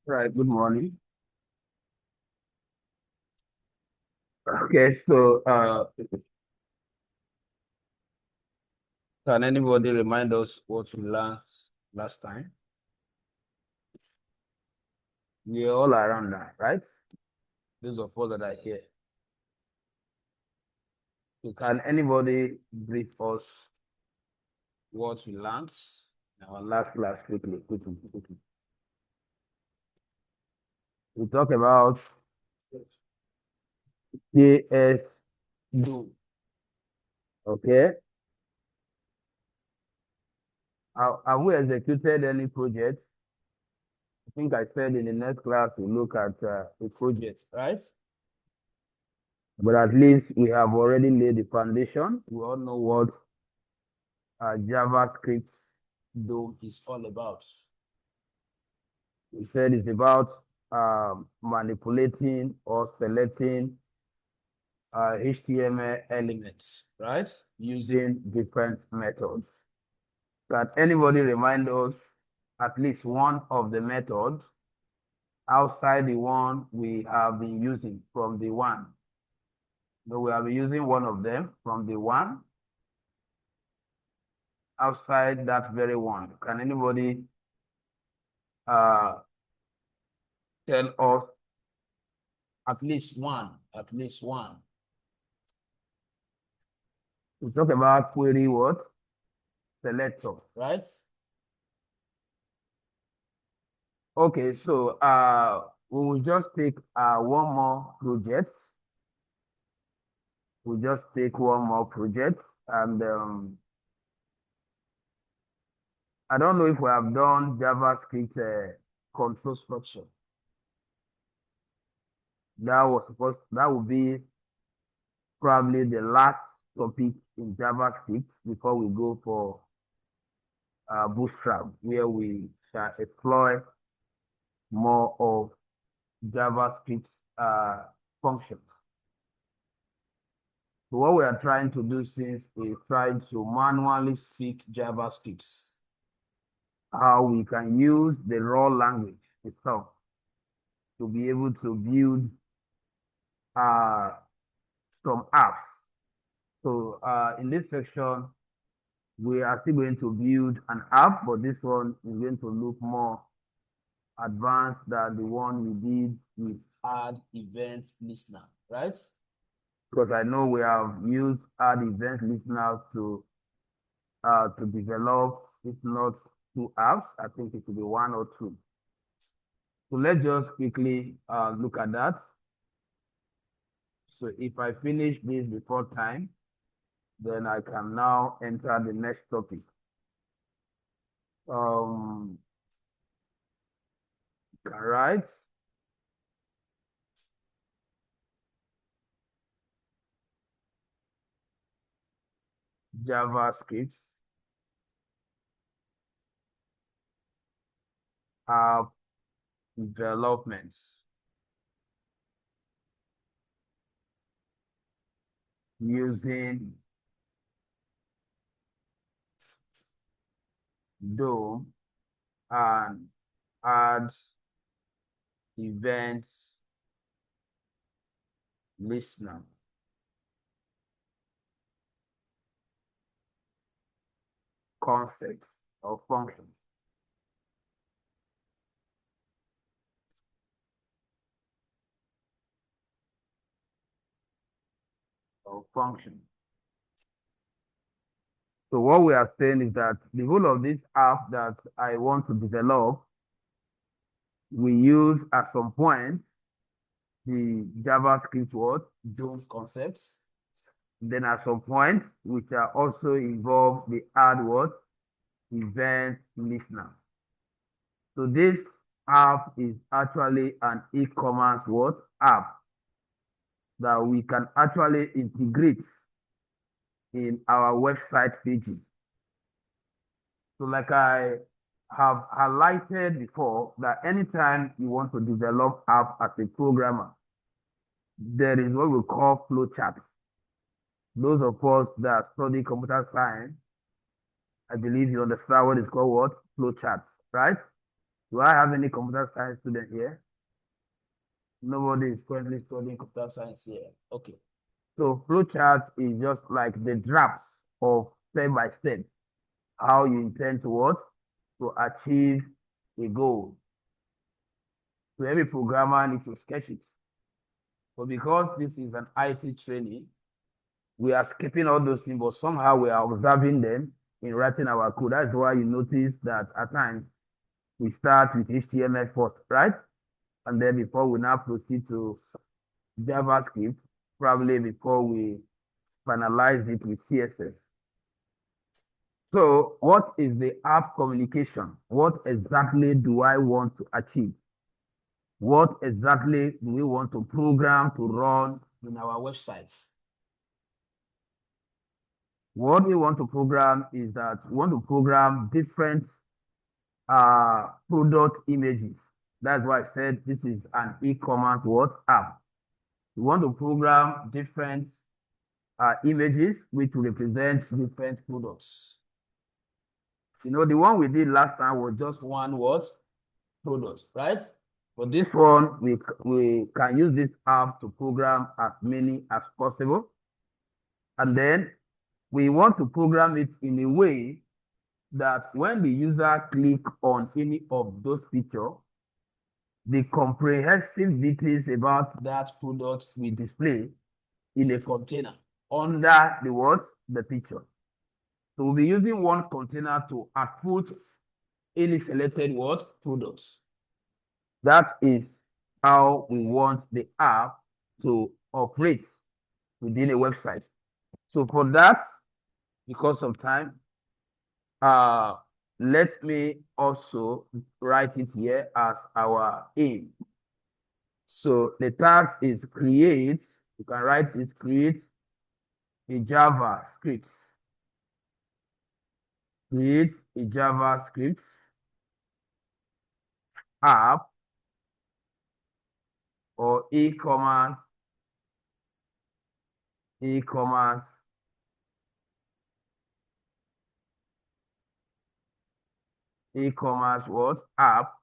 Right, good morning. Okay, so can anybody remind us what we learned last time? We're all around that, right? Those of us that are here. So can anybody brief us what we learned in our last class quickly? We talk about JS do. Okay. Have we executed any project? I think I said in the next class we look at the project, right? But at least we have already laid the foundation. We all know what JavaScript DOM is all about. We said it's about manipulating or selecting HTML elements, right? Using different methods. Can anybody remind us at least one of the methods outside the one we have been using from the one? So we have been using one of them from the one outside that very one. Can anybody tell us at least one? We talk about query what? Selector, right? Okay, so we will just take one more project. We'll just take one more project, and I don't know if we have done JavaScript control structure. That would be probably the last topic in JavaScript before we go for Bootstrap, where we shall explore more of JavaScript functions. So what we are trying to do since is trying to manually seek JavaScripts, how we can use the raw language itself to be able to build some apps. So in this section, we are still going to build an app, but this one is going to look more advanced than the one we did with add event listener, right? Because I know we have used add event listener to develop, if not 2 apps, I think it could be 1 or 2. So let's just quickly look at that. So if I finish this before time, then I can now enter the next topic. All right. JavaScript app developments using DOM and add events listener. Concepts or functions. So what we are saying is that the whole of this app that I want to develop, we use at some point the JavaScript word DOM concepts. Then at some point, we shall also involve the add word event listener. So this app is actually an e-commerce word app that we can actually integrate in our website pages. So like I have highlighted before, that anytime you want to develop app as a programmer, there is what we call flowcharts. Those of us that study computer science, I believe you understand what is called what? Flowcharts, right? Do I have any computer science student here? Nobody is currently studying computer science here. Okay. So flowchart is just like the drafts of step by step how you intend to what? To achieve a goal. So every programmer needs to sketch it. But because this is an IT training, we are skipping all those things, but somehow we are observing them in writing our code. That's why you notice that at times we start with HTML first, right? And then before we now proceed to JavaScript, probably before we finalize it with CSS. So what is the app communication? What exactly do I want to achieve? What exactly do we want to program to run in our websites? What we want to program is that we want to program different product images. That's why I said this is an e-commerce what app. We want to program different images which represent different products. You know, the one we did last time was just one what? Product, right? For this one, we can use this app to program as many as possible. And then we want to program it in a way that when the user click on any of those features, the comprehensive details about that product will display in a container under the what? The picture. So we'll be using one container to output any selected what? Products. That is how we want the app to operate within a website. So for that, because of time, let me also write it here as our aim. So the task is create, you can write this, create a JavaScript. Create a JavaScript app or e-commerce what app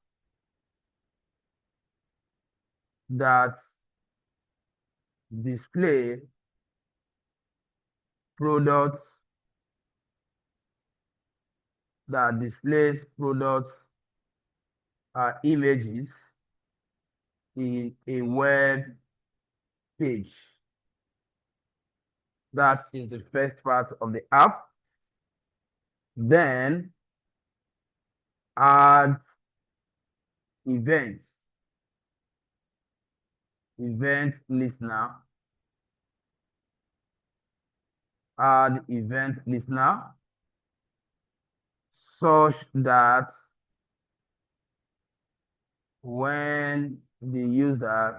that display products that displays products images in a web page. That is the first part of the app. Then add events, event listener, add event listener such that when the users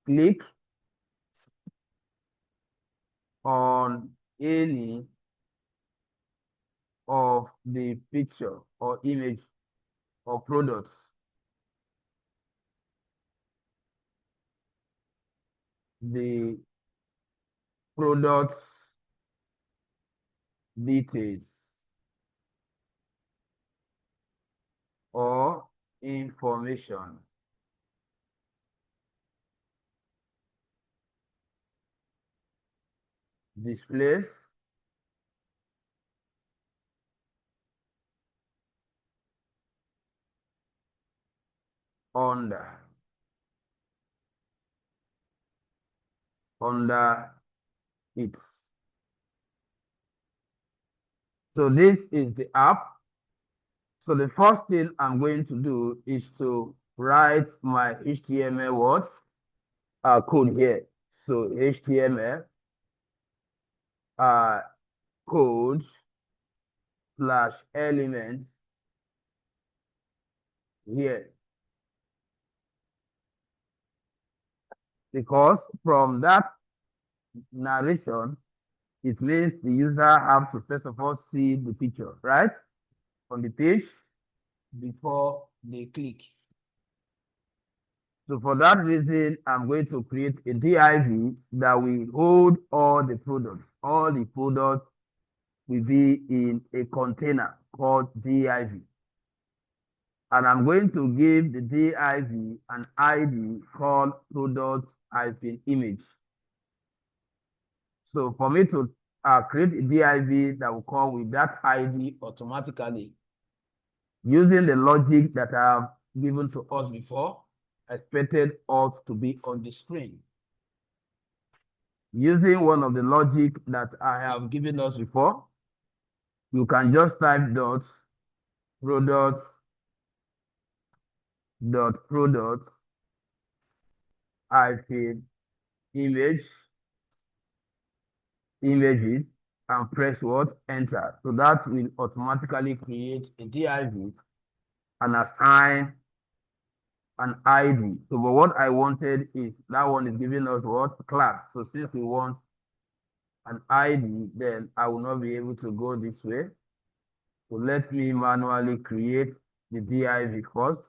click on any of the picture or image or products, the products details or information display under it. So this is the app. So the first thing I'm going to do is to write my HTML words code here. So HTML code slash elements here. Because from that narration, it means the user have to first of all see the picture, right? On the page before they click. So for that reason, I'm going to create a div that will hold all the products will be in a container called div. And I'm going to give the div an ID called product-image. So for me to create a div that will come with that ID automatically, using the logic that I have given to us before, expected us to be on the screen. Using one of the logic that I have given us before, you can just type product hyphen images and press what? Enter. So that will automatically create a div and assign an ID. So but what I wanted is that one is giving us what? Class. So since we want an ID, then I will not be able to go this way. So let me manually create the div first.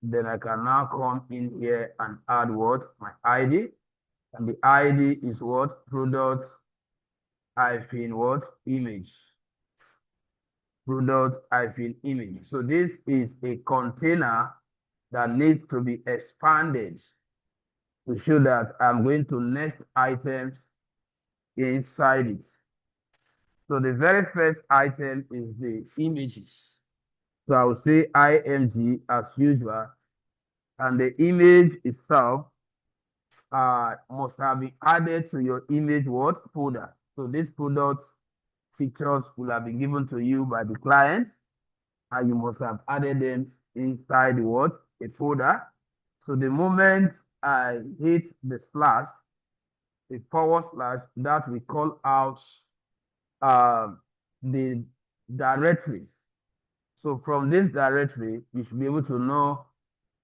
Then I can now come in here and add what? My ID. And the ID is what? Product hyphen what? Image. Product hyphen image. So this is a container that needs to be expanded to show that I'm going to nest items inside it. So the very first item is the images. So I will say img as usual, and the image itself must have been added to your image what? Folder. So this product features will have been given to you by the client, and you must have added them inside what? A folder. So the moment I hit the slash, the forward slash, that we call out the directories. So from this directory, you should be able to know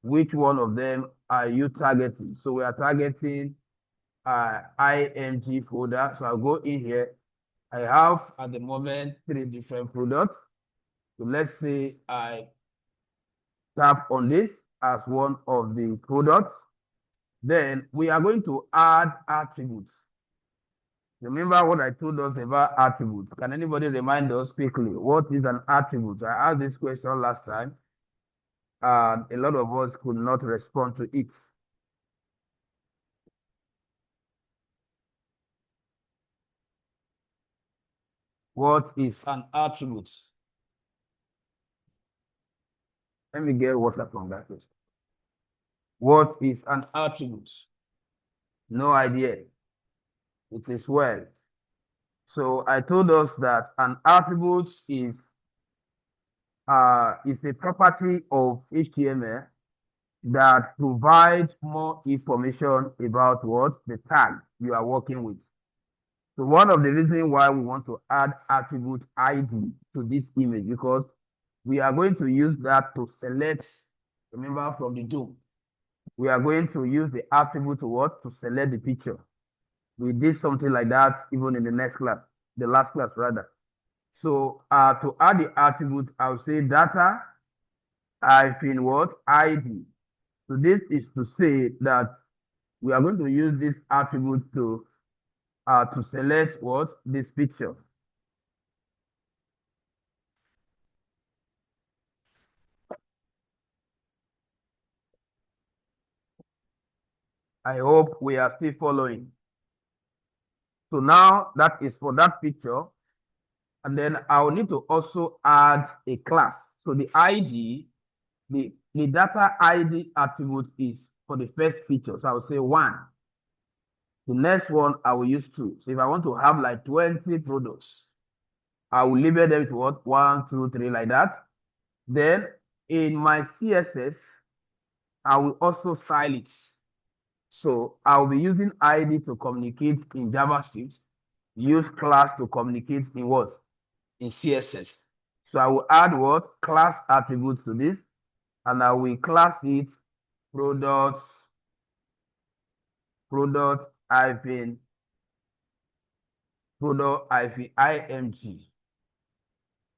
which one of them are you targeting. So we are targeting img folder. So I'll go in here. I have at the moment 3 different products. So let's say I tap on this as one of the products. Then we are going to add attributes. Remember what I told us about attributes. Can anybody remind us quickly what is an attribute? I asked this question last time, and a lot of us could not respond to it. What is an attribute? Let me get water from that question. What is an attribute? No idea. It is well. So I told us that an attribute is a property of HTML that provides more information about what? The tag you are working with. So one of the reasons why we want to add attribute ID to this image, because we are going to use that to select, remember from the DOM, we are going to use the attribute to what? To select the picture. We did something like that even in the next class, the last class rather. So to add the attribute, I'll say data hyphen what? ID. So this is to say that we are going to use this attribute to select what? This picture. I hope we are still following. So now that is for that picture. And then I'll need to also add a class. So the ID, the data ID attribute is for the first picture. So I'll say 1. The next one, I will use 2. So if I want to have like 20 products, I will label them to what? 1, 2, 3, like that. Then in my CSS, I will also style it. So I'll be using ID to communicate in JavaScript, use class to communicate in what? In CSS. So I will add what? Class attributes to this, and I will class it product hyphen img.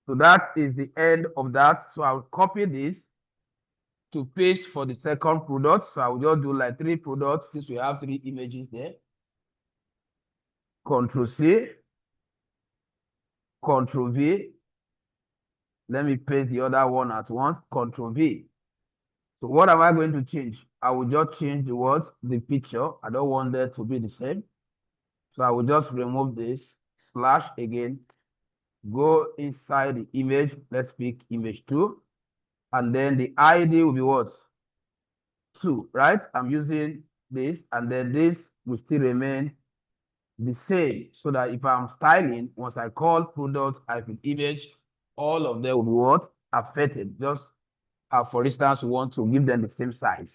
So that is the end of that. So I'll copy this to paste for the second product. So I will just do like 3 products since we have 3 images there. Control C. Control V. Let me paste the other one at once. Control V. So what am I going to change? I will just change the word, the picture. I don't want that to be the same. So I will just remove this slash again. Go inside the image. Let's pick image 2. And then the ID will be what? 2, right? I'm using this, and then this will still remain the same, so that if I'm styling, once I call product image, all of them will be what? Affected. Just for instance, we want to give them the same size.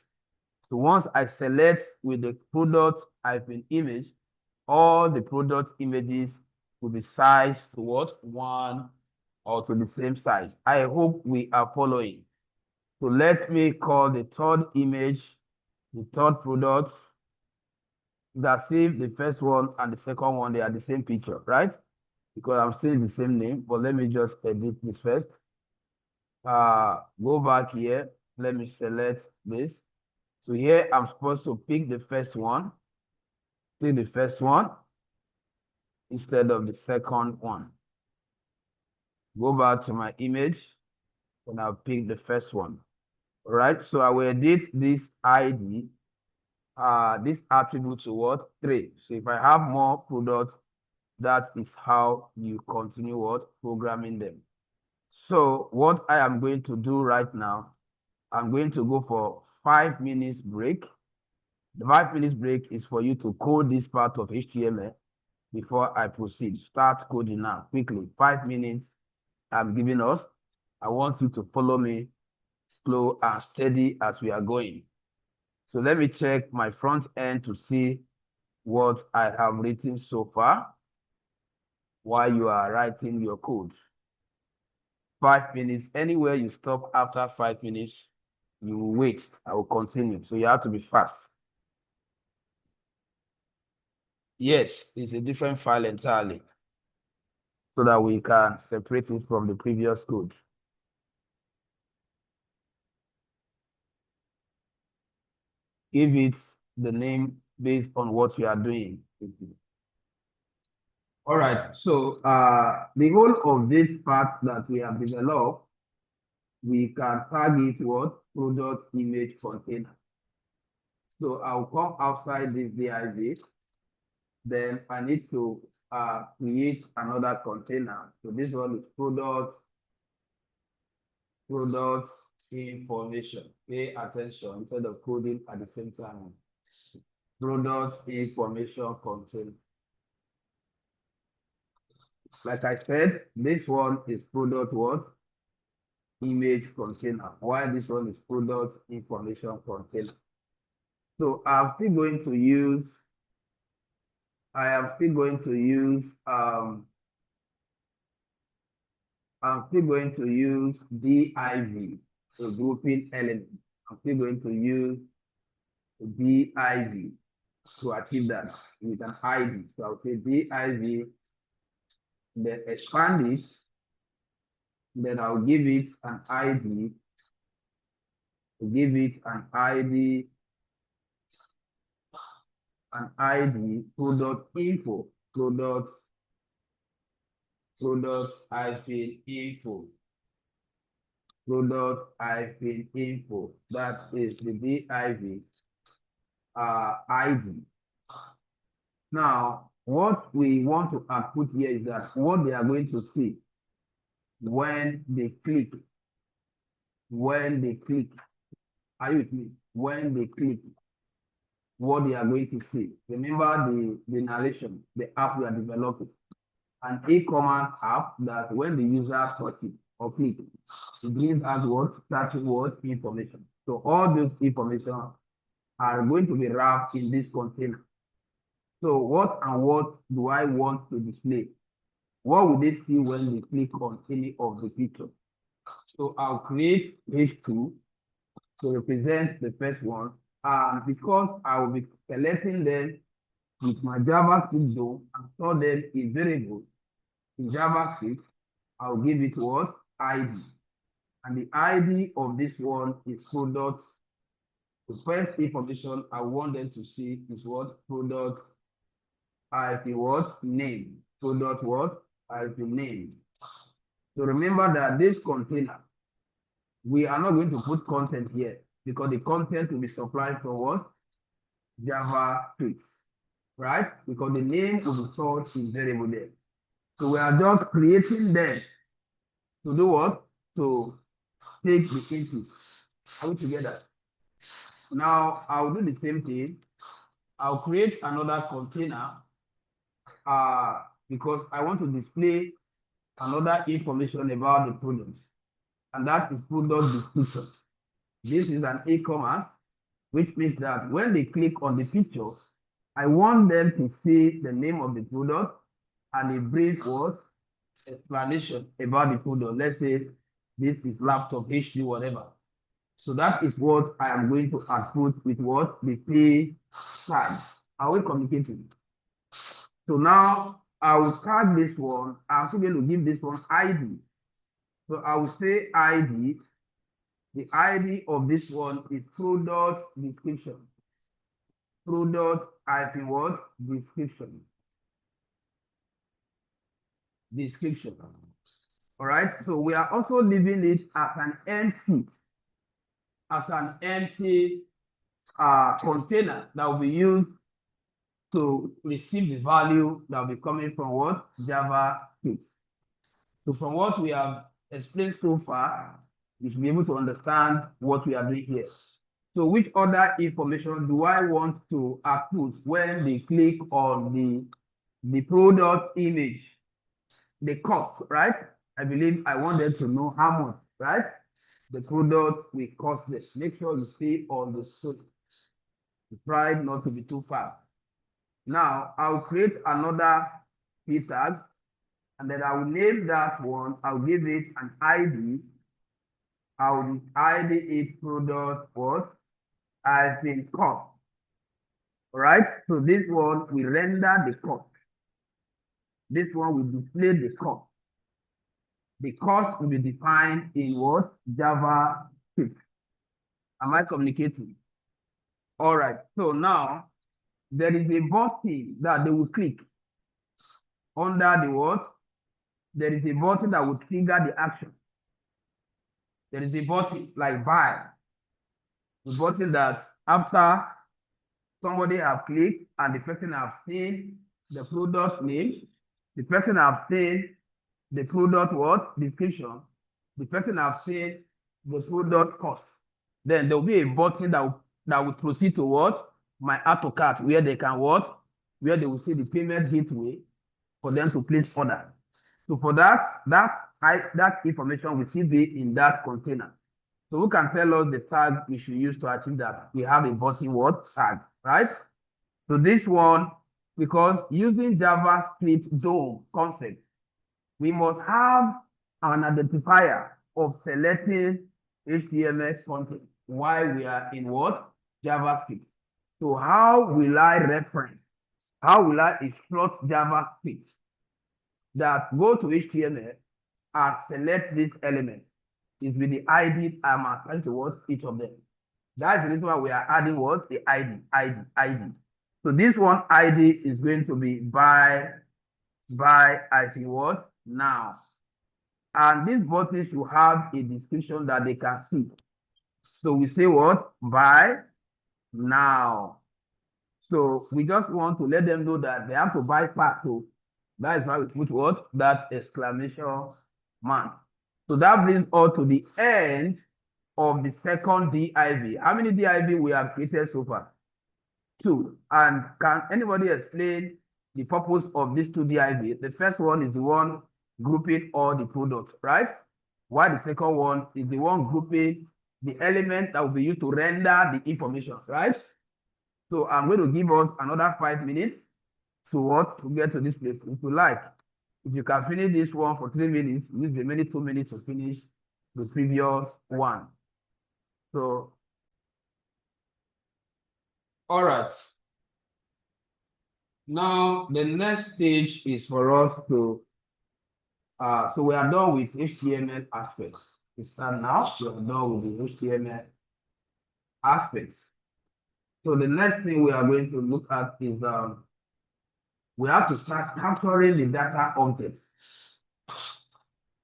So once I select with the product image, all the product images will be sized to what? 1 or to the same size. I hope we are following. So let me call the third image, the third product. That's if the first one and the second one, they are the same picture, right? Because I'm saying the same name, but let me just edit this first. Go back here. Let me select this. So here I'm supposed to pick the first one. Pick the first one instead of the second one. Go back to my image and I'll pick the first one. All right, so I will edit this ID, this attribute to what? 3. So if I have more products, that is how you continue what? Programming them. So what I am going to do right now, I'm going to go for 5 minutes break. The 5 minutes break is for you to code this part of HTML before I proceed. Start coding now, quickly. 5 minutes I'm giving us. I want you to follow me slow and steady as we are going. So let me check my front end to see what I have written so far while you are writing your code. 5 minutes. Anywhere you stop after 5 minutes, you will wait. I will continue. So you have to be fast. Yes, it's a different file entirely, so that we can separate it from the previous code. Give it the name based on what you are doing. All right, so the whole of this part that we have developed, we can tag it what? Product image container. So I'll come outside this div. Then I need to create another container. So this one is product information. Pay attention instead of coding at the same time. Product information container. Like I said, this one is product what? Image container. While this one is product information container. So I am still going to use div, so grouping element. I'm still going to use div to achieve that with an ID. So I'll say div, then expand it, then I'll give it an ID, product info, product info. That is the div ID. Now, what we want to put here is that what they are going to see when they click, are you with me? When they click, what they are going to see. Remember the narration, the app we are developing. An e-commerce app that when the user touch it or click, it gives us what? Starting word information. So all those information are going to be wrapped in this container. So what do I want to display? What will they see when they click on any of the pictures? So I'll create H2 to represent the first one. And because I will be selecting them with my JavaScript zone and store them in variables in JavaScript, I'll give it what? ID. And the ID of this one is product. The first information I want them to see is what? Product ID what? Name. Product what? name. So remember that this container, we are not going to put content here because the content will be supplied from what? JavaScript, right? Because the name will be stored in variable there. So we are just creating them to do what? To take the input. Are we together? Now I'll do the same thing. I'll create another container because I want to display another information about the product, and that is product description. This is an e-commerce, which means that when they click on the picture, I want them to see the name of the product and a brief word explanation about the product. Let's say this is laptop HD, whatever. So that is what I am going to output with what? The pay tag. Are we communicating? So now I will tag this one. I'm still going to give this one ID. So I will say ID. The ID of this one is product description. Product IP what? Description. Description. All right. So we are also leaving it as an empty container that will be used to receive the value that will be coming from what? JavaScript. So from what we have explained so far, you should be able to understand what we are doing here. So which other information do I want to output when they click on the product image? The cost, right? I believe I want them to know how much, right? The product will cost this. Make sure you stay on the story. Try not to be too fast. Now I'll create another p tag, and then I will name that one. I'll give it an ID. I will ID it product what? I've been cost. All right. So this one will render the cost. This one will display the cost. The cost will be defined in what? JavaScript. Am I communicating? All right. So now there is a button that they will click under the what? There is a button that will trigger the action. There is a button like buy. The button that after somebody have clicked and the person have seen the product name, the person have seen the product what? Description, the person have seen the product cost. Then there will be a button that will proceed to what? My add to cart, where they can what? Where they will see the payment gateway for them to place order. So for that information will still be in that container. So who can tell us the tag we should use to achieve that? We have a button what? Tag, right? So this one, because using JavaScript DOM concept, we must have an identifier of selecting HTML content while we are in what? JavaScript. So how will I reference? How will I instruct JavaScript that go to HTML and select this element? Is with the ID I'm assigned towards each of them. That's the reason why we are adding what? The ID. So this one ID is going to be by I think what? Now. And this button should have a description that they can see. So we say what? Buy now. So we just want to let them know that they have to buy fast. So that is why we put what? That exclamation mark. So that brings us to the end of the second div. How many div we have created so far? 2. And can anybody explain the purpose of these 2 div? The first one is the one grouping all the products, right? While the second one is the one grouping the element that will be used to render the information, right? So I'm going to give us another 5 minutes to get to this place. If you like, if you can finish this one for 3 minutes, use the remaining 2 minutes to finish the previous one. So, all right. Now, the next stage is for us to, so we are done with HTML aspects. We start now, we are done with the HTML aspects. So the next thing we are going to look at is we have to start capturing the data objects.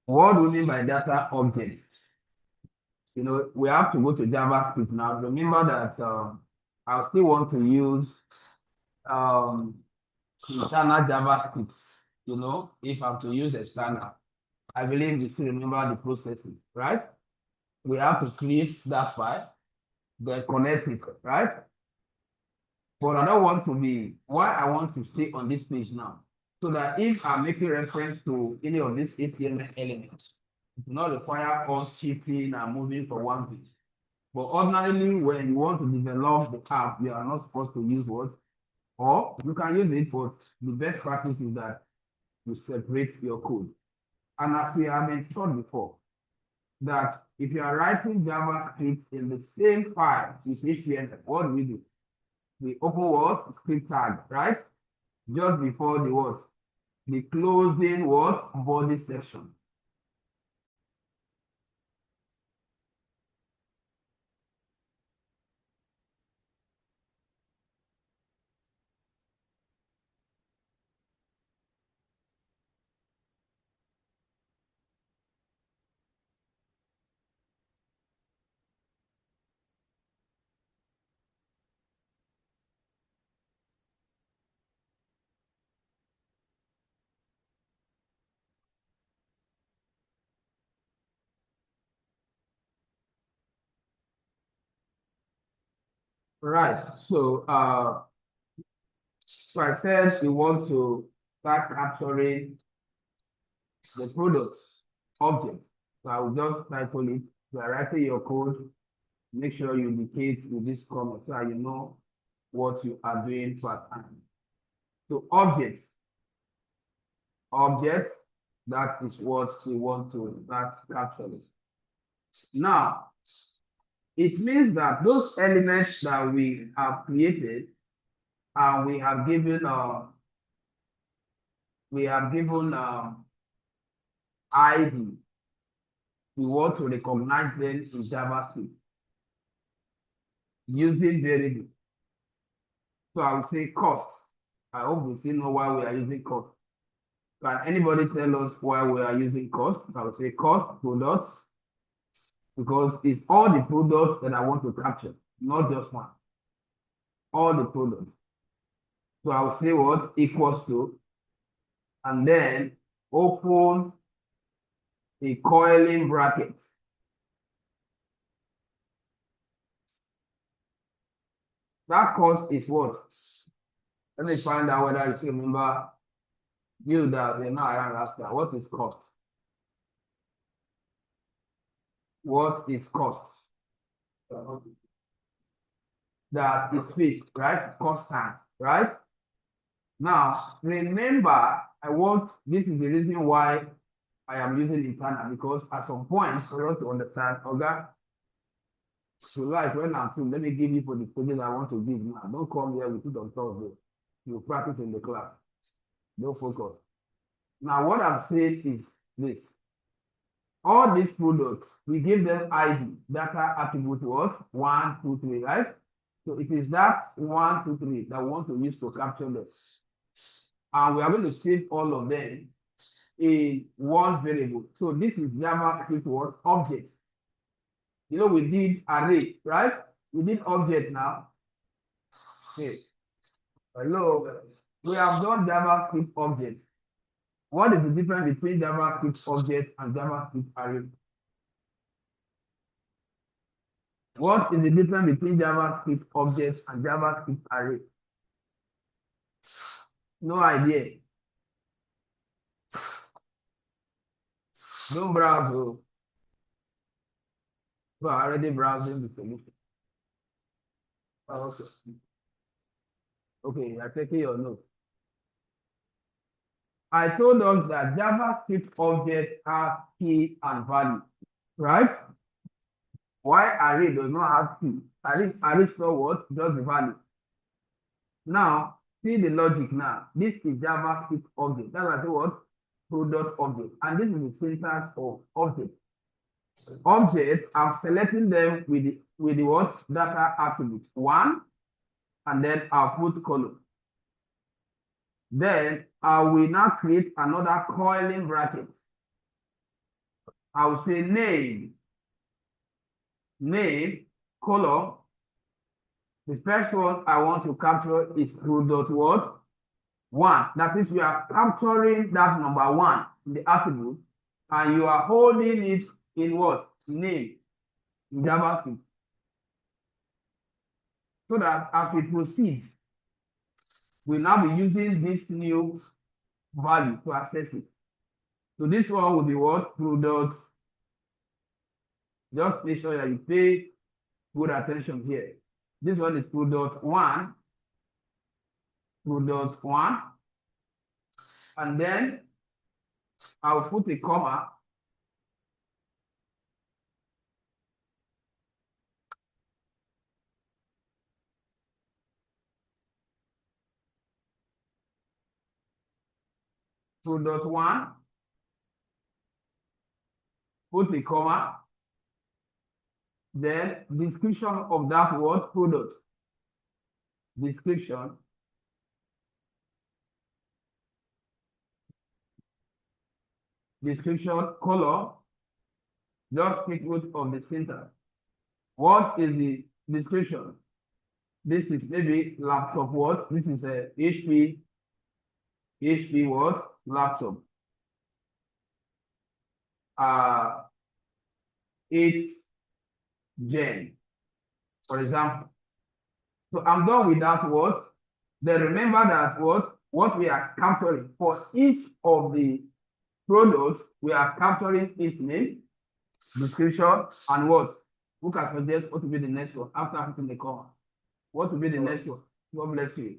What do we mean by data objects? We have to go to JavaScript now. Remember that I still want to use internal JavaScripts, if I'm to use external. I believe you still remember the processing, right? We have to create that file, then connect it, right? But I don't want to be, why I want to stay on this page now, so that if I'm making reference to any of these HTML elements, it will not require us shifting and moving from one page. But ordinarily, when you want to develop the app, you are not supposed to use what, or you can use it, but the best practice is that you separate your code. And as we have been taught before, that if you are writing JavaScript in the same file with HTML, what do we do? We open what? Script tag, right? Just before the what? The closing what? Body section. Right. So I said we want to start capturing the products object. So I will just title it. You are writing your code. Make sure you indicate with this comment so you know what you are doing per time. So objects, that is what we want to start capturing. Now, it means that those elements that we have created and we have given ID, we want to recognize them in JavaScript using variable. So I will say cost. I hope we still know why we are using cost. Can anybody tell us why we are using cost? I will say cost products, because it's all the products that I want to capture, not just one. All the products. So I will say what equals to, and then open a coiling bracket. That cost is what? Let me find out whether you still remember you that you're not around last time. What is cost? What is cost? That is fixed, right? Constant, right? Now, remember, this is the reason why I am using internal, because at some point, for us to understand, okay, so like when I'm through, let me give you for the project I want to give now. Don't come here with it on Thursday. You practice in the class. Don't focus. Now, what I'm saying is this. All these products, we give them ID, data attribute what? 1, 2, 3, right? So it is that 1, 2, 3 that we want to use to capture them. And we are going to save all of them in one variable. So this is JavaScript what? Objects. We did array, right? We did object now. Okay. Hello. We have done JavaScript object. What is the difference between JavaScript object and JavaScript array? What is the difference between JavaScript object and JavaScript array? No idea. Don't browse. Oh. You are already browsing the solution. Oh, okay. Okay, you are taking your notes. I told us that JavaScript objects have key and value, right? Why array does not have key? Array store what? Just the value. Now, see the logic now. This is JavaScript object. That's like what? Product object. And this is the syntax of object. Objects, I'm selecting them with the what? Data attribute 1, and then I'll put column. Then I will now create another coiling bracket. I will say name, column. The first one I want to capture is product what? 1. That is, we are capturing that number 1 in the attribute, and you are holding it in what? Name, in JavaScript. So that as we proceed, we'll now be using this new value to access it. So this one will be what? Product. Just make sure that you pay good attention here. This one is product 1, and then I'll put a comma. Product 1, put a comma, then description of that word product. Description. Color. Just take note of the syntax. What is the description? This is maybe laptop word. This is a HP word, laptop. 8th gen, for example. So I'm done with that word. Then remember that what we are capturing for each of the products, we are capturing its name, description, and what? Who can suggest what will be the next one after putting the comma? What will be the next one? God bless you.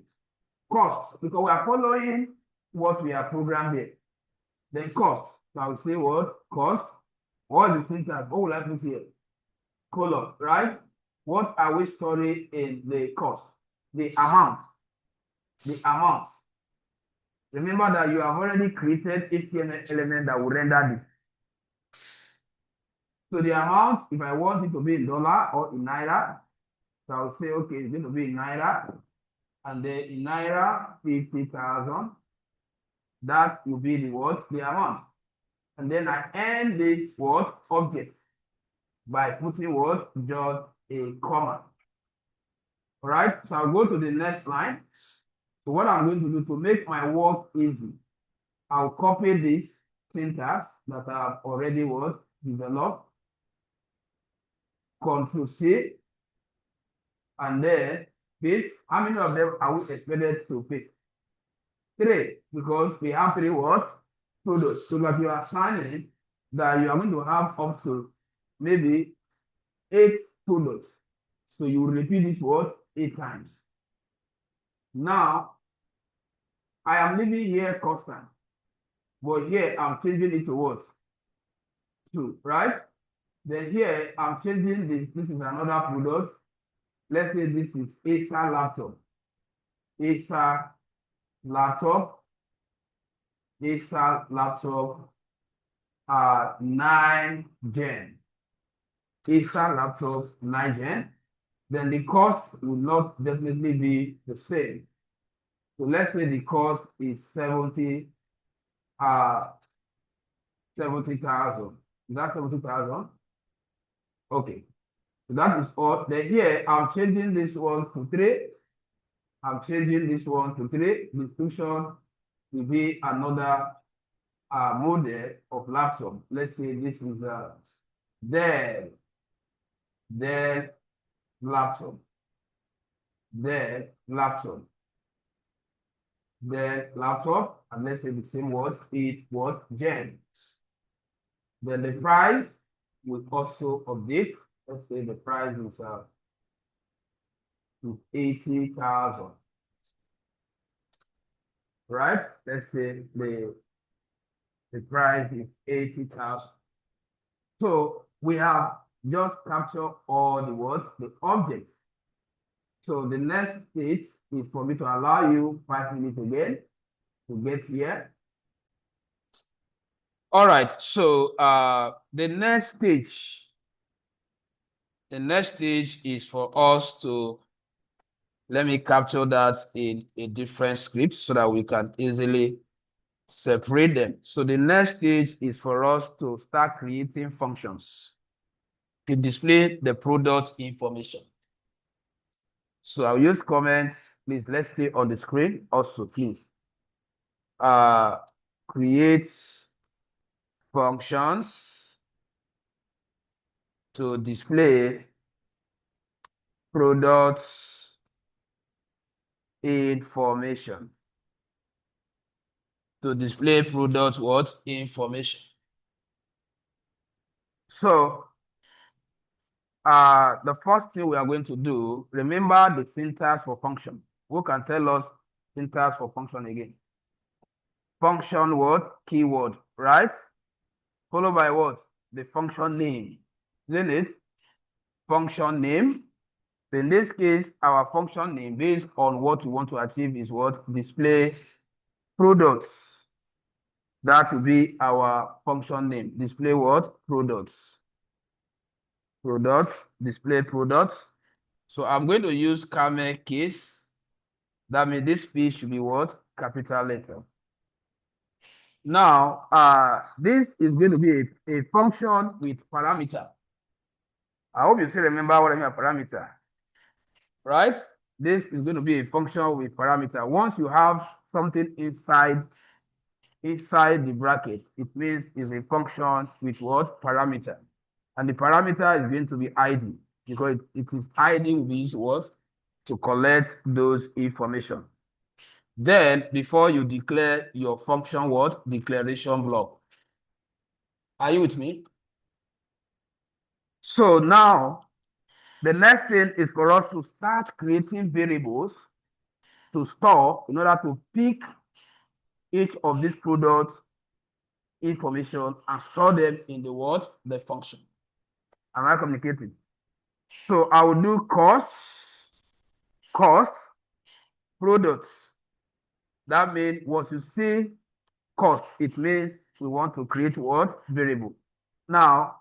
Cost, because we are following what we are programmed here. Then cost. So I will say what? Cost. What is the syntax? What will I put here? Color, right? What are we storing in the cost? The amount. The amount. Remember that you have already created HTML element that will render this. So the amount, if I want it to be in dollar or in naira, so I'll say, okay, it's going to be in naira, and then in naira, 50,000. That will be the what? The amount. And then I end this what? Object by putting what? Just a comma. All right, so I'll go to the next line. So what I'm going to do to make my work easy, I'll copy this syntax that I've already developed. Control C, and then paste. How many of them are we expected to pick? 3, because we have 3 words products. So that you are signing that you are going to have up to maybe 8 products. So you will repeat this word 8 times. Now, I am leaving here constant, but here I'm changing it to what? 2, right? Then here I'm changing this. This is another product. Let's say this is Acer laptop. Acer laptop. 9 gen. Acer laptop 9 gen. Then the cost will not definitely be the same. So let's say the cost is 70,000. Is that 70,000? Okay. So that is all. Then here I'm changing this one to 3. I'm changing this one to 3. Description will be another model of laptop. Let's say this is Dell laptop. Dell laptop, and let's say the same word, 8 gen. Then the price will also update. Let's say the price is 80,000. Right? Let's say the price is 80,000. So we have just captured all the words, the objects. So the next stage is for me to allow you 5 minutes again to get here. All right, so the next stage is for us to Let me capture that in a different script so that we can easily separate them. So the next stage is for us to start creating functions to display the product information. So I'll use comments. Please, let's stay on the screen also, please. Create functions to display products information. To display product what? Information. So the first thing we are going to do, remember the syntax for function. Who can tell us syntax for function again? Function what? Keyword, right? Followed by what? The function name. Isn't it? Function name. In this case, our function name based on what we want to achieve is what? Display products. That will be our function name. Display what? Products. Products. Display products. So I'm going to use camel case. That means this P should be what? Capital letter. Now, this is going to be a function with parameter. I hope you still remember what I mean by parameter, right? This is going to be a function with parameter. Once you have something inside the bracket, it means it's a function with what? Parameter. And the parameter is going to be ID because it is ID will be used what? To collect those information. Then, before you declare your function what? Declaration block. Are you with me? So now, the next thing is for us to start creating variables to store in order to pick each of these products information and store them in the what? The function. Am I communicating? So I will do cost, products. That means once you see cost, it means we want to create what? Variable. Now,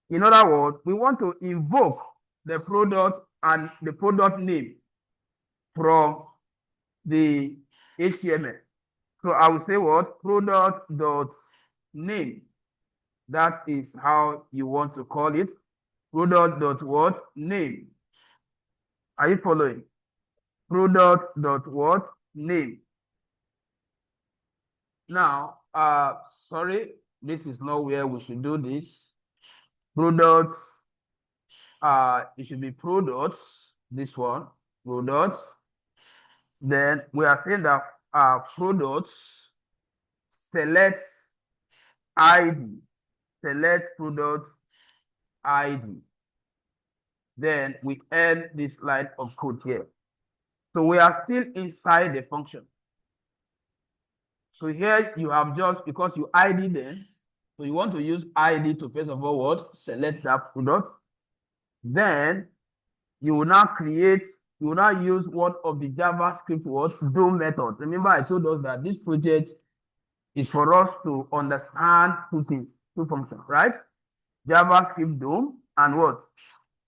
in other words, we want to invoke the product and the product name from the HTML. So I will say what? Product dot name. That is how you want to call it. Product dot what? Name. Are you following? Product dot what? Name. Now, sorry, this is not where we should do this. Products, it should be products, this one, products. Then we are saying that products select ID, select product ID. Then we end this line of code here. So we are still inside the function. So here you have just, because you ID them, so you want to use ID to first of all what? Select that product. Then you will now create, you will now use one of the JavaScript what? Do methods. Remember I told us that this project is for us to understand two things, two functions, right? JavaScript DOM and what?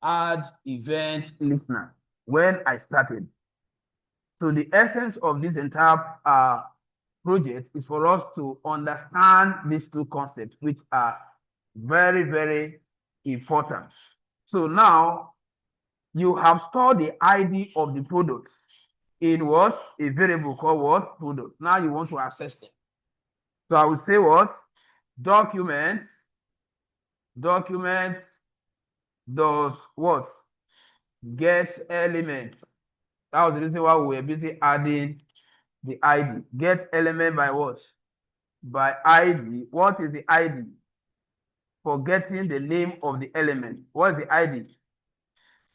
Add event listener when I started. So the essence of this entire project is for us to understand these two concepts, which are very, very important. So now you have stored the ID of the product in what? A variable called what? Product. Now you want to access them. So I will say what? Documents dot what? Get elements. That was the reason why we were busy adding the ID. Get element by what? By ID. What is the ID? For getting the name of the element. What is the ID?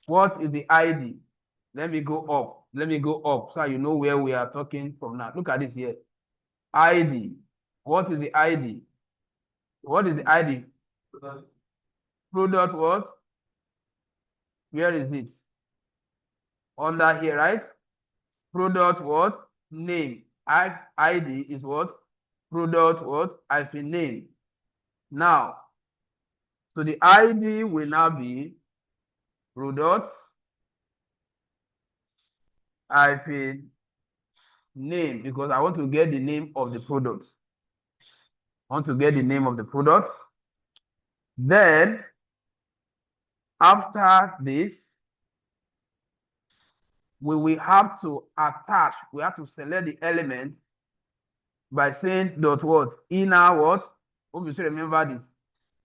What is the ID? Let me go up. Let me go up so you know where we are talking from now. Look at this here. ID. What is the ID? What is the ID? Product what? Where is it? Under here, right? Product what? Name. ID is what? Product what? Hyphen name. Now, so the ID will now be product hyphen name, because I want to get the name of the product. I want to get the name of the product. Then after this, we will have to attach, we have to select the element by saying dot what? Inner what? Hope you should remember this.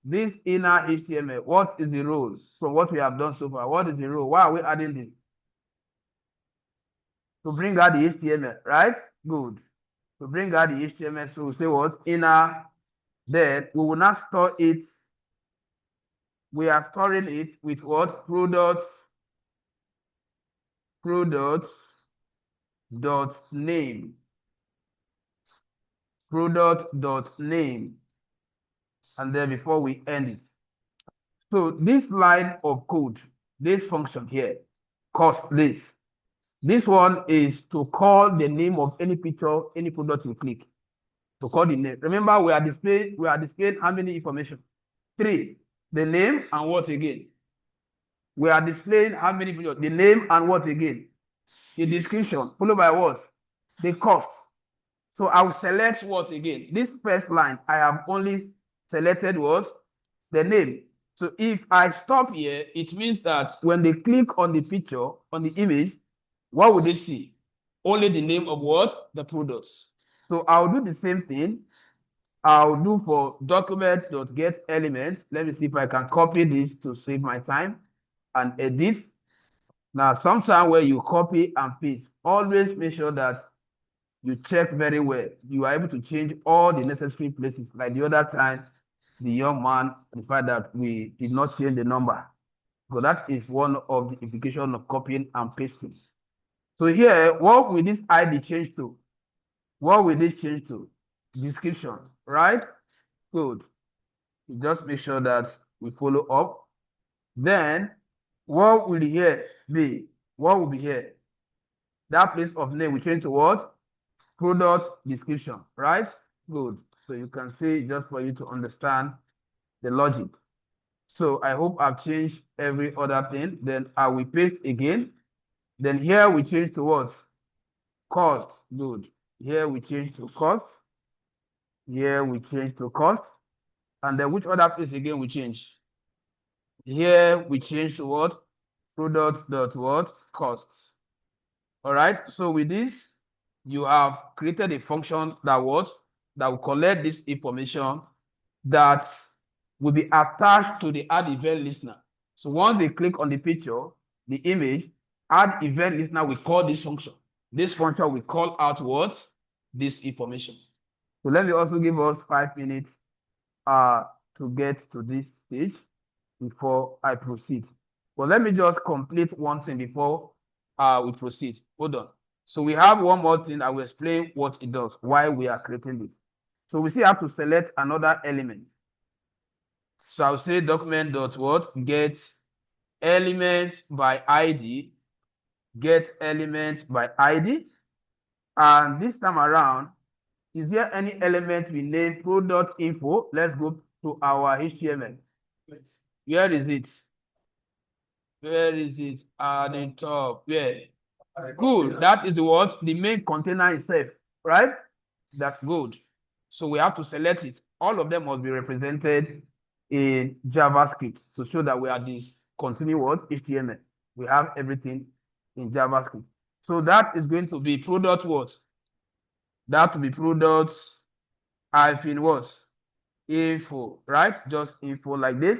This inner HTML, what is the role from what we have done so far? What is the role? Why are we adding this? To bring out the HTML, right? Good. To bring out the HTML, so we say what? Inner. Then we will not store it. We are storing it with what? Products dot name. Product dot name. And then before we end it. So this line of code, this function here, cost this. This one is to call the name of any picture, any product you click. To call the name. Remember, we are displaying how many information? 3. The name and what again? We are displaying how many pictures? The name and what again? The description, followed by what? The cost. So I will select what again? This first line, I have only selected what? The name. So if I stop here, it means that when they click on the picture, on the image, what will they see? Only the name of what? The products. So I'll do the same thing. I'll do for document.getElements. Let me see if I can copy this to save my time and edit. Now, sometime where you copy and paste, always make sure that you check very well. You are able to change all the necessary places. Like the other time, the young man replied that we did not change the number. So that is one of the implications of copying and pasting. So here, what will this ID change to? What will this change to? Description, right? Good. You just make sure that we follow up. Then, what will here be? What will be here? That place of name will change to what? Product description, right? Good. So you can see just for you to understand the logic. So I hope I've changed every other thing. Then I will paste again. Then here we change to what? Cost. Good. Here we change to cost. Here we change to cost. And then which other place again we change? Here we change to what? Product dot what? Costs. All right. So with this, you have created a function that will collect this information that will be attached to the add event listener. So once they click on the picture, the image, add event listener will call this function. This function will call out what? This information. So let me also give us 5 minutes to get to this stage before I proceed. But let me just complete one thing before we proceed. Hold on. So we have one more thing. I will explain what it does, why we are creating this. So we still have to select another element. So I'll say document dot what? Get element by ID. Get element by ID. And this time around, is there any element we name product info? Let's go to our HTML. Where is it? Where is it? At the top. Where? Good. That is the what? The main container itself, right? That's good. So we have to select it. All of them must be represented in JavaScript to show that we are this continuous HTML. We have everything in JavaScript. So that is going to be product what? That will be product hyphen what? Info, right? Just info like this.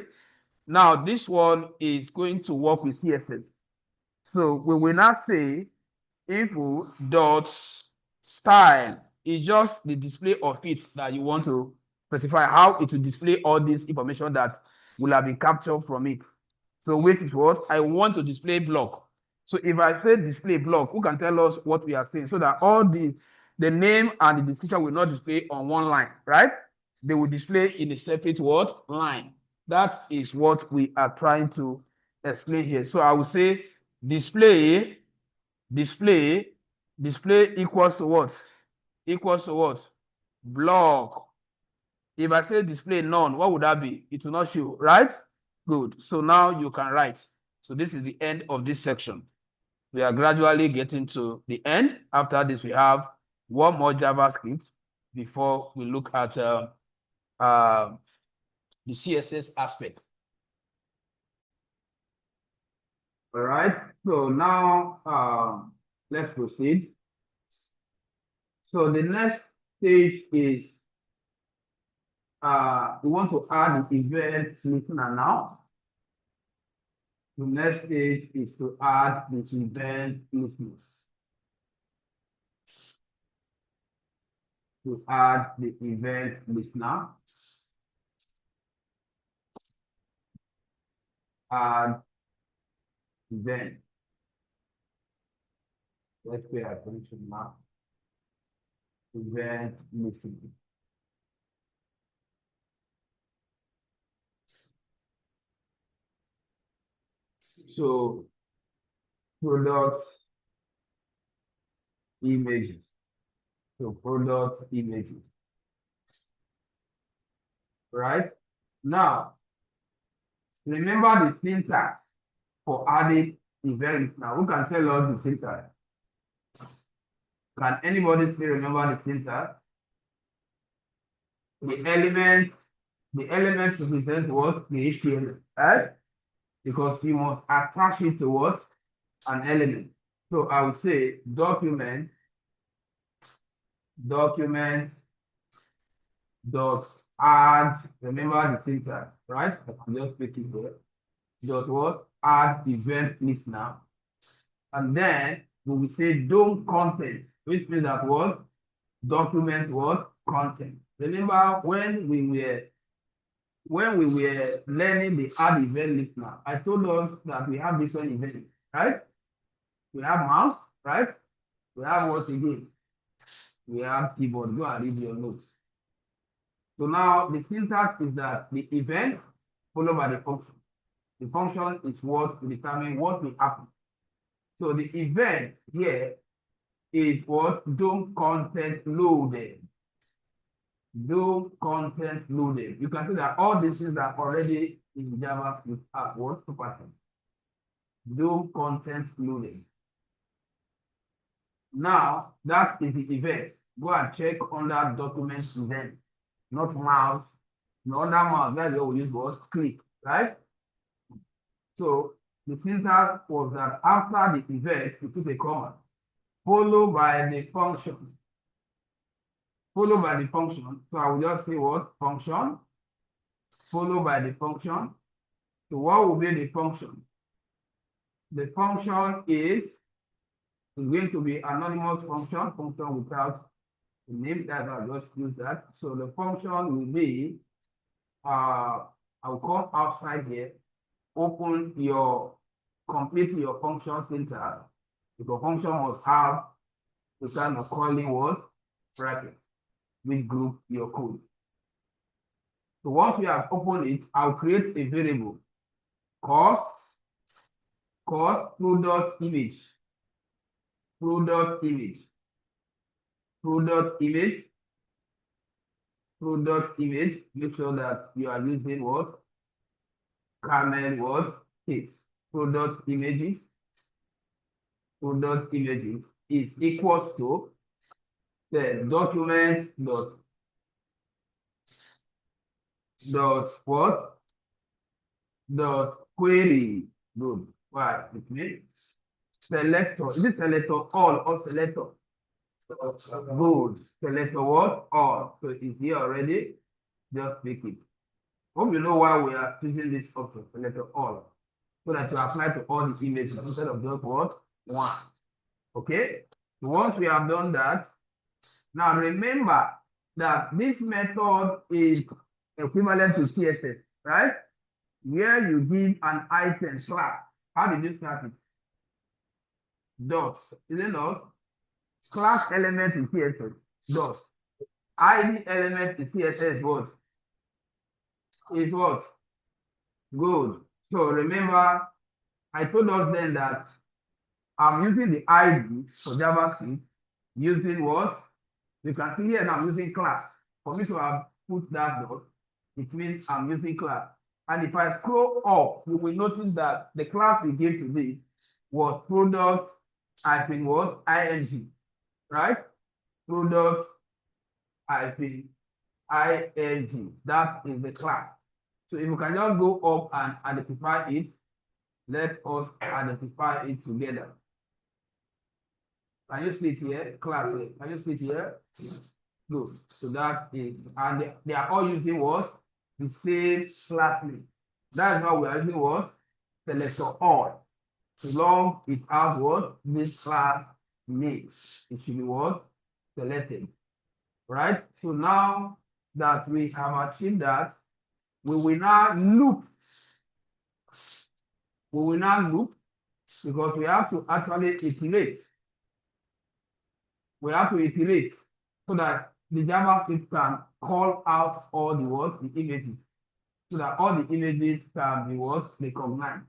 Now this one is going to work with CSS. So we will not say info dot style. It's just the display of it that you want to specify how it will display all this information that will have been captured from it. So which is what? I want to display block. So if I say display block, who can tell us what we are saying so that all the name and the description will not display on one line, right? They will display in a separate what? Line. That is what we are trying to explain here. So I will say display equals to what? Equals to what? Block. If I say display none, what would that be? It will not show, right? Good. So now you can write. So this is the end of this section. We are gradually getting to the end. After this, we have one more JavaScript before we look at the CSS aspect. All right, so now let's proceed. So the next stage is we want to add the event listener now. The next stage is to add the event listener. To add the event listener. Add event. Let's pay attention now. Event listener. So product images. So product images. Right? Now, remember the syntax for adding event listener. Who can tell us the syntax? Can anybody still remember the syntax? The element represents what? The HTML, right? Because you must attach it to what? An element. So I would say document dot add, remember the syntax, right? I can just pick it here. Dot what? Add event listener. And then we will say DOM content, which means that what? Document what? Content. Remember when we were learning the add event listener, I told us that we have different events, right? We have mouse, right? We have what again? We have keyboard. Go and read your notes. So now the syntax is that the event followed by the function. The function is what to determine what will happen. So the event here is what? DOM content loaded. DOM content loaded. You can see that all these things are already in JavaScript as what? Superset. DOM content loaded. Now that is the event. Go and check under document event, not mouse. No other mouse. That's what we use was click, right? So the syntax was that after the event, you put a comma, followed by the function. Followed by the function. So I will just say what? Function. Followed by the function. So what will be the function? The function is going to be anonymous function without the name. That I'll just use that. So the function will be, I'll come outside here, open your, complete your function syntax. The function must have the kind of calling word bracket, which group your code. So once we have opened it, I'll create a variable cost product image, product image, make sure that you are using what? Camel word text. Product images is equals to the document dot query. Good. Why? It means selector. Is it selector all or selector? Good. Selector what? All. So it's here already. Just pick it. Hope you know why we are choosing this option, selector all. So that you apply to all the images instead of just what? One. Okay? So once we have done that, now remember that this method is equivalent to CSS, right? Where you give an item class. How did you start it? Dots, is it not? Class element in CSS, dots. ID element in CSS, what? Is what? Good. So remember, I told us then that I'm using the ID for JavaScript using what? You can see here now I'm using class. For me to have put that dot, it means I'm using class. And if I scroll up, you will notice that the class we gave to this was product hyphen what? ing, right? Product hyphen ing. That is the class. So if you can just go up and identify it, let us identify it together. Can you see it here? Class here. Can you see it here? Good. So that is, and they are all using what? The same class name. That is why we are using what? Selector all. So long it has what? This class name. It should be what? Selected. Right? So now that we have achieved that, we will now loop. We will now loop because we have to actually iterate. We have to iterate so that the JavaScript can call out all the words, the images, so that all the images can be what? Recognized.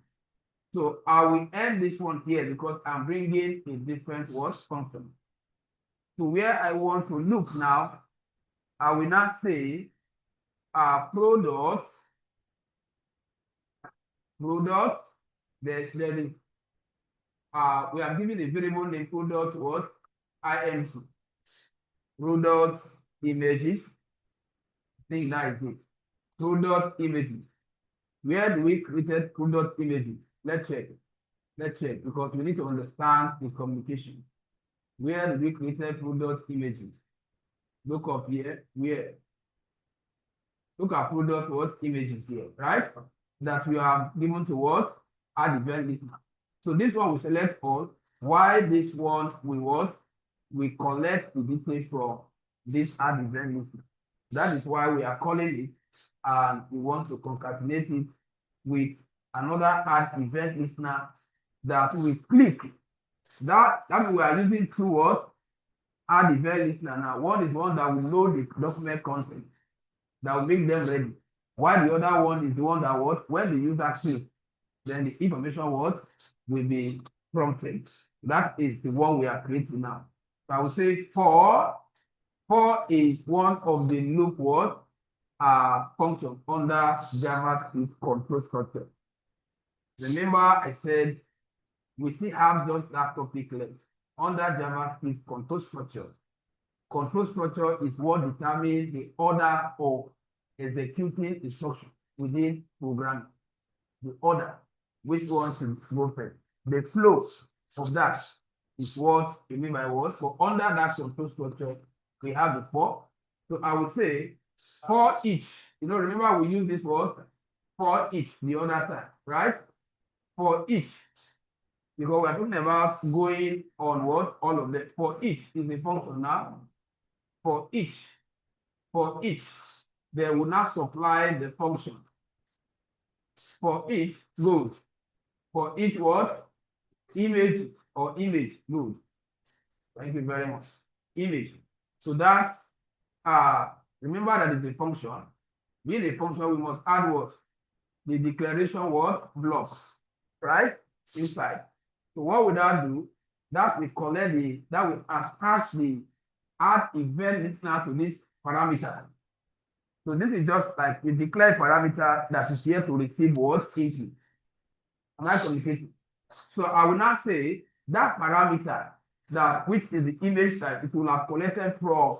So I will end this one here because I'm bringing a different word function. So where I want to look now, I will now say product, there is we are giving a variable name product what? Img. Product images. I think that is it. Product images. Where do we create product images? Let's check. Let's check because we need to understand the communication. Where do we create product images? Look up here. Where? Look at product what images here, right? That we have given to what? Add event listener. So this one we select all. Why this one we what? We collect the details from this add event listener. That is why we are calling it, and we want to concatenate it with another add event listener that we click. That means we are using two words, add event listener. Now, one is one that will load the document content, that will make them ready. While the other one is the one that what, when the user clicks, then the information what will be prompted. That is the one we are creating now. So I will say for is one of the loop word function under JavaScript control structure. Remember, I said we still have just that topic left under JavaScript control structure. Control structure is what determines the order of executing instruction within programming. The order, which one should go first. The flow of that is what we mean by what. But under that control structure, we have the for. So I would say for each. You know, remember we use this word for each the other time, right? For each. Because we're talking about going on what? All of them. For each is a function now. For each, they will now supply the function. For each, good. For each what? Image or image, good. Thank you very much. Image. So that's remember that is a function. Being a function, we must add what? The declaration what? Blocks, right? Inside. So what would that do? That will collect that will attach the add event listener to this parameter. So this is just like a declared parameter that is here to receive what? Input. Am I communicating? So I will now say that parameter, that which is the image type, it will have collected from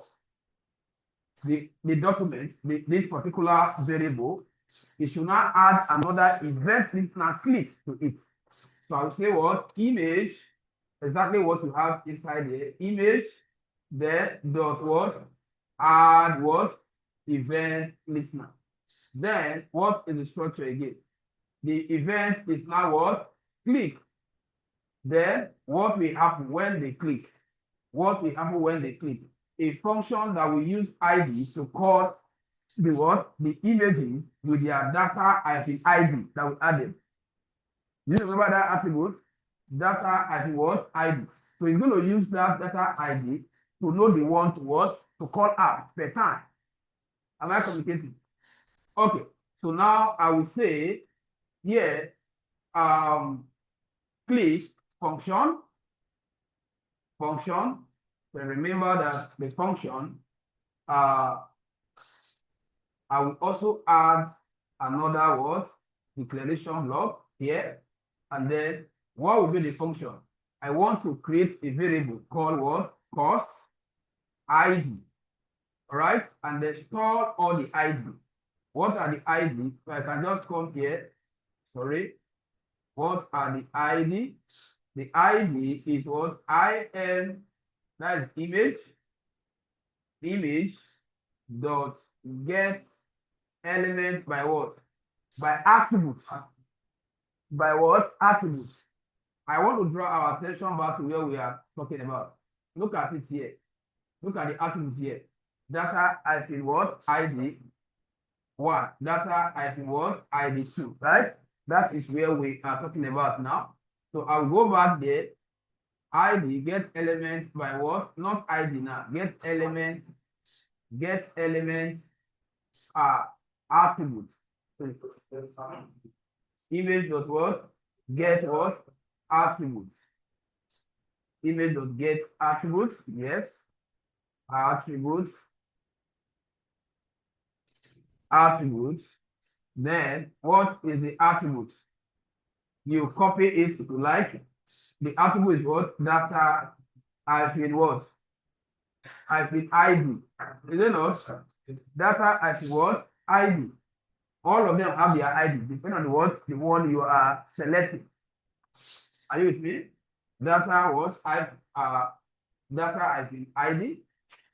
the document, this particular variable. It should now add another event listener click to it. So I will say what? Image, exactly what you have inside here. Image, then dot what? Add what? Event listener. Then what is the structure again? The event is now what? Click. Then what will happen when they click? What will happen when they click? A function that will use ID to call the what? The images with their data ID that we added. You remember that attribute? Data ID what? ID. So it's going to use that data ID to know the one to what? To call out per time. Am I communicating? Okay. So now I will say here, click function. So remember that the function, I will also add another word, declaration block here. And then what will be the function? I want to create a variable called what? Cost ID. All right, and then store all the ID. What are the ID? So I can just come here. Sorry. What are the ID? The ID is what? IM, that is image dot get element by what? By attributes. By what? Attributes. I want to draw our attention back to where we are talking about. Look at it here. Look at the attributes here. Data hyphen what? ID 1. Data hyphen what? ID 2. Right? That is where we are talking about now. So I'll go back there. ID get elements by what? Not ID now. Get elements attributes. Image dot what? Get what? Attributes. Image dot get attributes. Yes. Attributes. Then what is the attribute? You copy it if you like. The attribute is what? Data hyphen what? Hyphen ID. Is it not? Data hyphen what? ID. All of them have their ID, depending on what the one you are selecting. Are you with me? Data what? Data hyphen ID.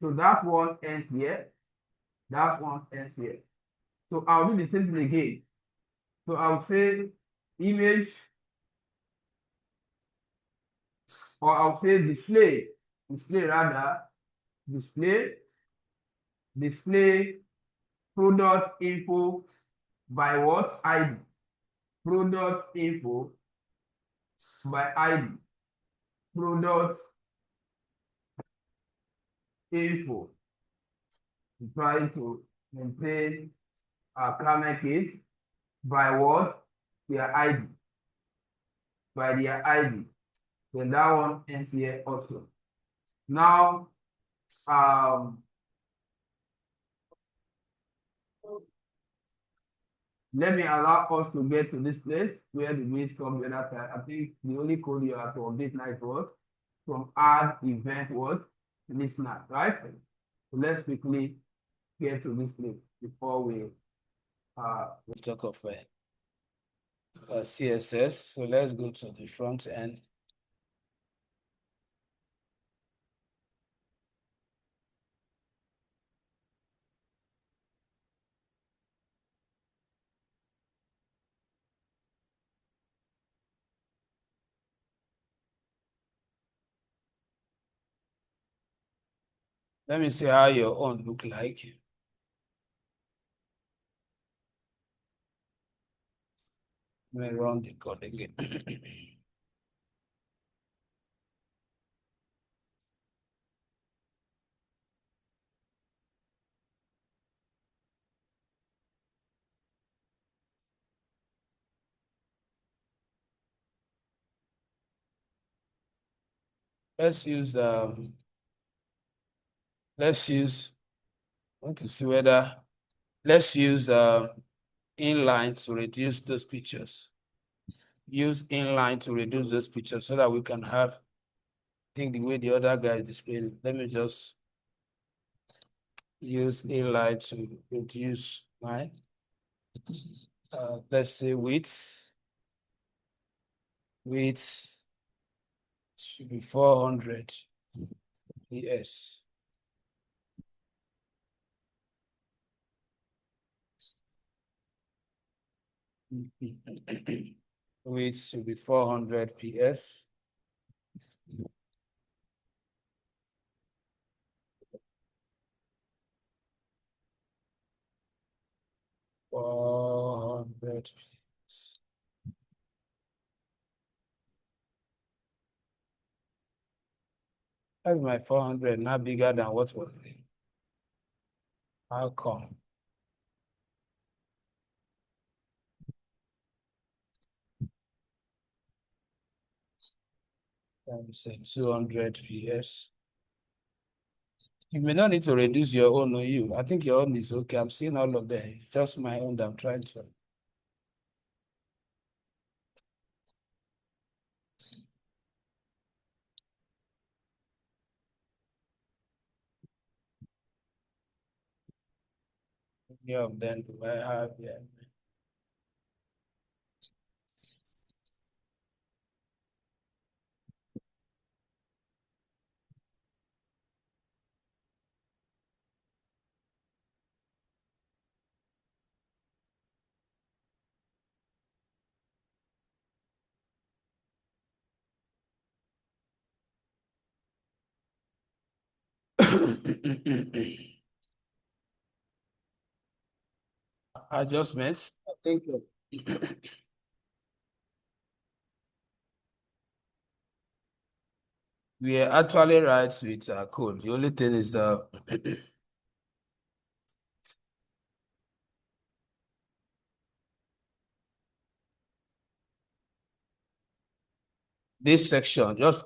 So that one ends here. That one ends here. So I'll do the same thing again. So I'll say image, or I'll say display product info by what? ID. Product info by ID. Product info. Try to maintain our climate case by what? Their ID. By their ID. Then that one ends here also. Now, let me allow us to get to this place where the main come the other side. I think the only code you have to update now is what? From add event what? Listener, right? So let's quickly get to this place before we talk of CSS. So let's go to the front end. Let me see how your own look like. Let me run the code again. Let's use I want to see whether let's use inline to reduce those pictures. Use inline to reduce those pictures so that we can have, I think the way the other guy is displaying it. Let me just use inline to reduce my let's say width should be 400 PS. Width should be 400 PS. That's my 400, not bigger than what was it? How come? Let me say 200 PS. You may not need to reduce your own on you. I think your own is okay. I'm seeing all of them. It's just my own that I'm trying to. Yeah, then do I have here? Adjustments. I think we are actually right with our code. The only thing is this section, just